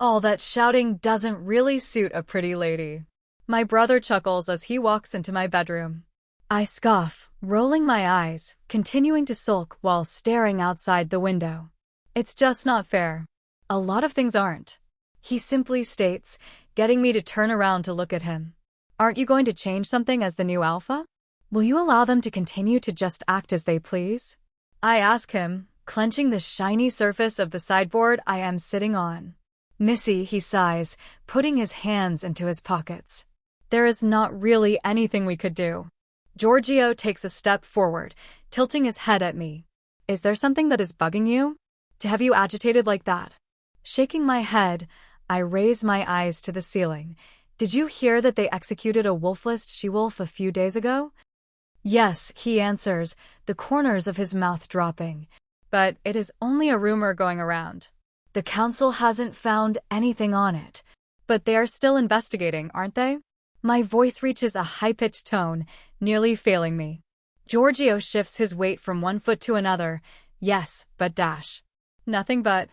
All that shouting doesn't really suit a pretty lady. My brother chuckles as he walks into my bedroom. I scoff, rolling my eyes, continuing to sulk while staring outside the window. It's just not fair. A lot of things aren't. He simply states, getting me to turn around to look at him. Aren't you going to change something as the new alpha? Will you allow them to continue to just act as they please? I ask him, clenching the shiny surface of the sideboard I am sitting on. Missy, he sighs, putting his hands into his pockets. There is not really anything we could do. Giorgio takes a step forward, tilting his head at me. Is there something that is bugging you? To have you agitated like that? Shaking my head, I raise my eyes to the ceiling. Did you hear that they executed a wolf-list she-wolf a few days ago? Yes, he answers, the corners of his mouth dropping. But it is only a rumor going around. The council hasn't found anything on it. But they are still investigating, aren't they? My voice reaches a high-pitched tone, nearly failing me. Giorgio shifts his weight from one foot to another. Yes, but dash. Nothing but.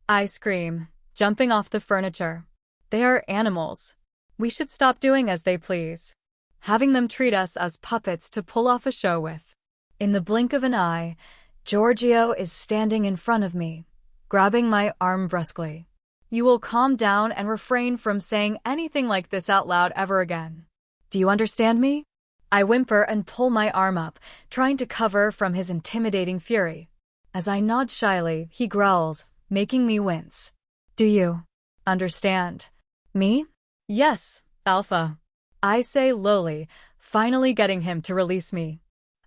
I scream, jumping off the furniture. They are animals. We should stop doing as they please. Having them treat us as puppets to pull off a show with. In the blink of an eye, Giorgio is standing in front of me, grabbing my arm brusquely. You will calm down and refrain from saying anything like this out loud ever again. Do you understand me? I whimper and pull my arm up, trying to cover from his intimidating fury. As I nod shyly, he growls, making me wince. Do you understand me? Yes, Alpha. I say lowly, finally getting him to release me.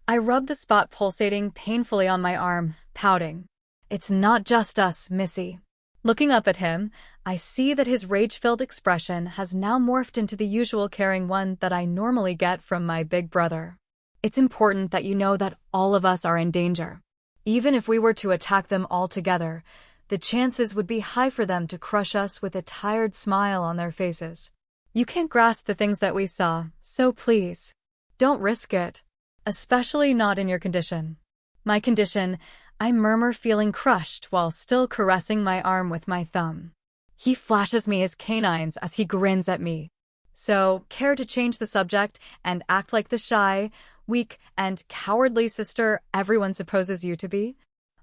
I rub the spot pulsating painfully on my arm, pouting. It's not just us, Missy. Looking up at him, I see that his rage-filled expression has now morphed into the usual caring one that I normally get from my big brother. It's important that you know that all of us are in danger. Even if we were to attack them all together, the chances would be high for them to crush us with a tired smile on their faces. You can't grasp the things that we saw, so please, don't risk it. Especially not in your condition. My condition, I murmur, feeling crushed while still caressing my arm with my thumb. He flashes me his canines as he grins at me. So, care to change the subject and act like the shy, weak, and cowardly sister everyone supposes you to be?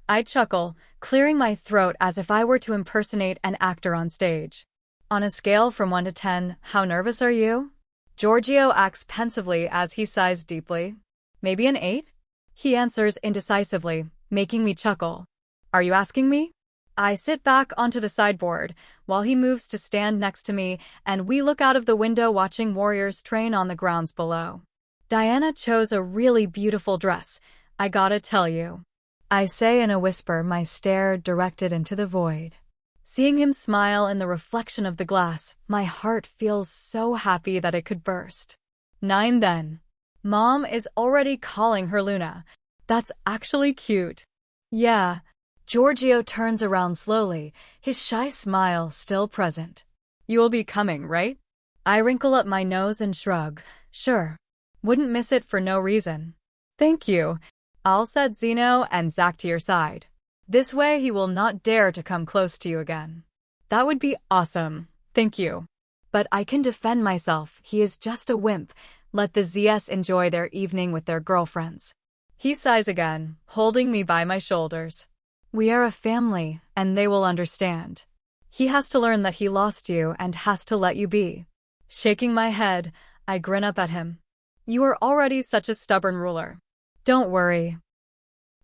I chuckle, clearing my throat as if I were to impersonate an actor on stage. On a scale from 1 to 10, how nervous are you? Giorgio acts pensively as he sighs deeply. Maybe an 8? He answers indecisively, making me chuckle. Are you asking me? I sit back onto the sideboard, while he moves to stand next to me, and we look out of the window watching warriors train on the grounds below. Diana chose a really beautiful dress, I gotta tell you. I say in a whisper, my stare directed into the void. Seeing him smile in the reflection of the glass, my heart feels so happy that it could burst. 9 then. Mom is already calling her Luna. That's actually cute. Yeah. Giorgio turns around slowly, his shy smile still present. You will be coming, right? I wrinkle up my nose and shrug. Sure. Wouldn't miss it for no reason. Thank you. I'll set Zeno and Zach to your side. This way he will not dare to come close to you again. That would be awesome. Thank you. But I can defend myself. He is just a wimp. Let the ZS enjoy their evening with their girlfriends. He sighs again, holding me by my shoulders. We are a family, and they will understand. He has to learn that he lost you and has to let you be. Shaking my head, I grin up at him. You are already such a stubborn ruler. Don't worry.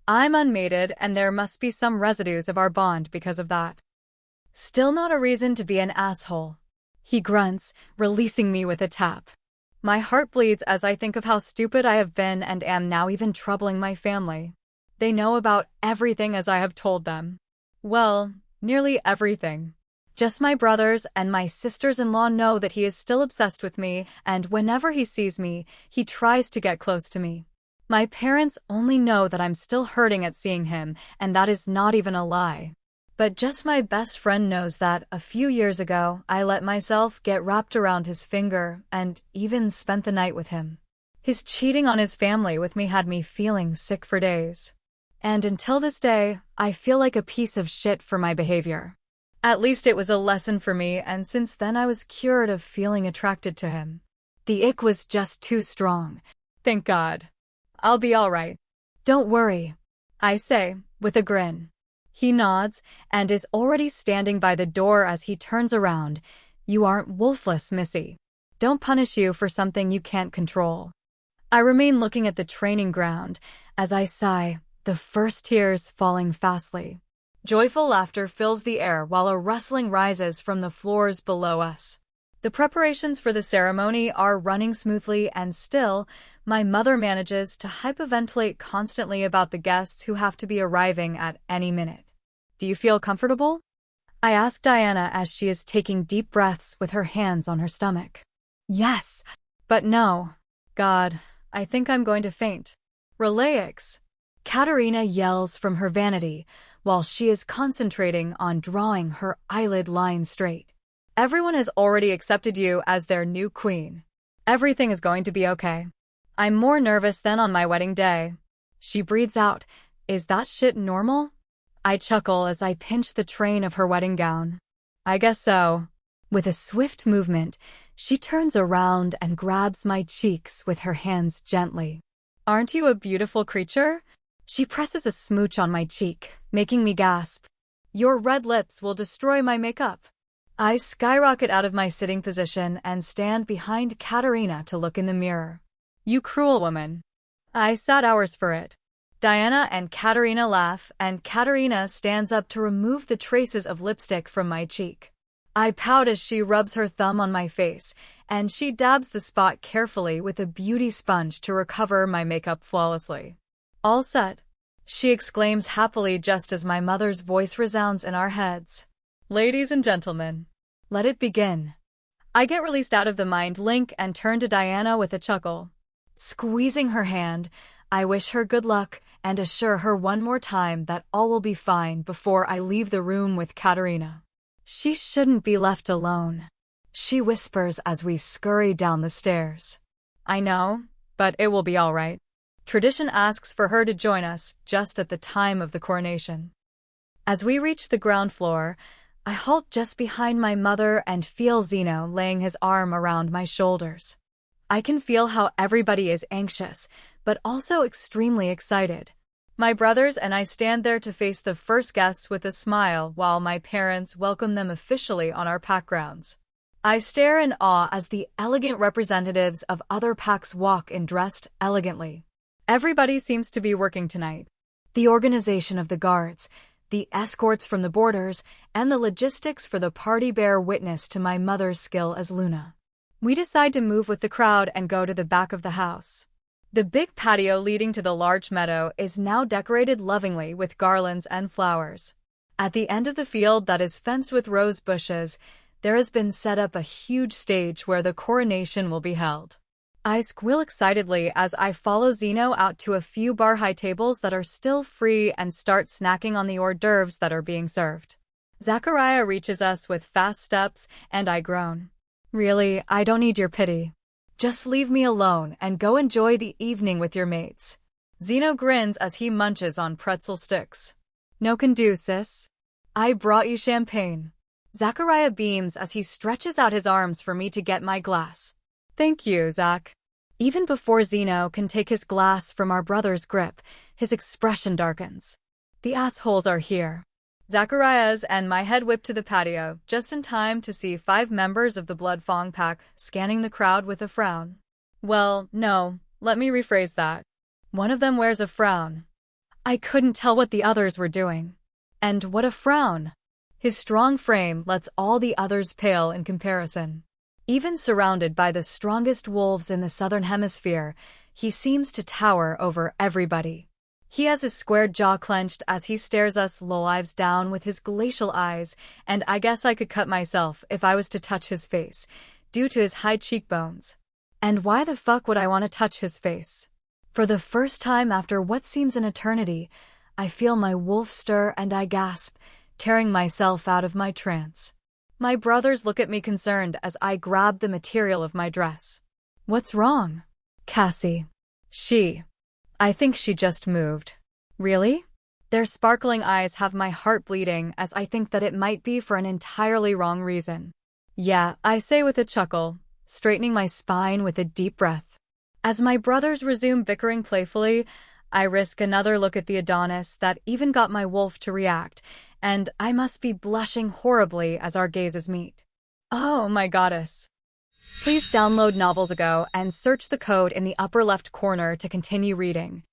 I'm unmated, and there must be some residues of our bond because of that. Still not a reason to be an asshole. He grunts, releasing me with a tap. My heart bleeds as I think of how stupid I have been and am now even troubling my family. They know about everything as I have told them. Well, nearly everything. Just my brothers and my sisters-in-law know that he is still obsessed with me, and whenever he sees me, he tries to get close to me. My parents only know that I'm still hurting at seeing him, and that is not even a lie. But just my best friend knows that a few years ago, I let myself get wrapped around his finger and even spent the night with him. His cheating on his family with me had me feeling sick for days. And until this day, I feel like a piece of shit for my behavior. At least it was a lesson for me, and since then I was cured of feeling attracted to him. The ick was just too strong. Thank God. I'll be all right. Don't worry, I say, with a grin. He nods and is already standing by the door as he turns around. You aren't wolfless, Missy. Don't punish you for something you can't control. I remain looking at the training ground as I sigh, the first tears falling fastly. Joyful laughter fills the air while a rustling rises from the floors below us. The preparations for the ceremony are running smoothly, and still, my mother manages to hyperventilate constantly about the guests who have to be arriving at any minute. Do you feel comfortable? I ask Diana as she is taking deep breaths with her hands on her stomach. Yes, but no. God, I think I'm going to faint. Relax. Katerina yells from her vanity while she is concentrating on drawing her eyelid line straight. Everyone has already accepted you as their new queen. Everything is going to be okay. I'm more nervous than on my wedding day. She breathes out, Is that shit normal? I chuckle as I pinch the train of her wedding gown. I guess so. With a swift movement, she turns around and grabs my cheeks with her hands gently. Aren't you a beautiful creature? She presses a smooch on my cheek, making me gasp. Your red lips will destroy my makeup. I skyrocket out of my sitting position and stand behind Katerina to look in the mirror. You cruel woman. I sat hours for it. Diana and Katerina laugh, and Katerina stands up to remove the traces of lipstick from my cheek. I pout as she rubs her thumb on my face, and she dabs the spot carefully with a beauty sponge to recover my makeup flawlessly. All set, she exclaims happily just as my mother's voice resounds in our heads. Ladies and gentlemen, let it begin. I get released out of the mind link and turn to Diana with a chuckle. Squeezing her hand, I wish her good luck and assure her one more time that all will be fine before I leave the room with Katerina. She shouldn't be left alone, she whispers as we scurry down the stairs. I know, but it will be all right. Tradition asks for her to join us just at the time of the coronation. As we reach the ground floor, I halt just behind my mother and feel Zeno laying his arm around my shoulders. I can feel how everybody is anxious, but also extremely excited. My brothers and I stand there to face the first guests with a smile while my parents welcome them officially on our pack grounds. I stare in awe as the elegant representatives of other packs walk in dressed elegantly. Everybody seems to be working tonight. The organization of the guards, the escorts from the borders, and the logistics for the party bear witness to my mother's skill as Luna. We decide to move with the crowd and go to the back of the house. The big patio leading to the large meadow is now decorated lovingly with garlands and flowers. At the end of the field that is fenced with rose bushes, there has been set up a huge stage where the coronation will be held. I squeal excitedly as I follow Zeno out to a few bar-high tables that are still free and start snacking on the hors d'oeuvres that are being served. Zachariah reaches us with fast steps, and I groan. Really, I don't need your pity. Just leave me alone and go enjoy the evening with your mates. Zeno grins as he munches on pretzel sticks. No can do, sis. I brought you champagne. Zachariah beams as he stretches out his arms for me to get my glass. Thank you, Zach. Even before Zeno can take his glass from our brother's grip, his expression darkens. The assholes are here. Zachariah's and my head whip to the patio, just in time to see 5 members of the Blood Fong pack scanning the crowd with a frown. Well, no, let me rephrase that. One of them wears a frown. I couldn't tell what the others were doing. And what a frown! His strong frame lets all the others pale in comparison. Even surrounded by the strongest wolves in the Southern Hemisphere, he seems to tower over everybody. He has his squared jaw clenched as he stares us lives down with his glacial eyes, and I guess I could cut myself if I was to touch his face, due to his high cheekbones. And why the fuck would I want to touch his face? For the first time after what seems an eternity, I feel my wolf stir and I gasp, tearing myself out of my trance. My brothers look at me concerned as I grab the material of my dress. What's wrong? Cassie. I think she just moved. Really? Their sparkling eyes have my heart bleeding as I think that it might be for an entirely wrong reason. Yeah, I say with a chuckle, straightening my spine with a deep breath. As my brothers resume bickering playfully, I risk another look at the Adonis that even got my wolf to react, and I must be blushing horribly as our gazes meet. Oh, my goddess. Please download Novels Ago and search the code in the upper left corner to continue reading.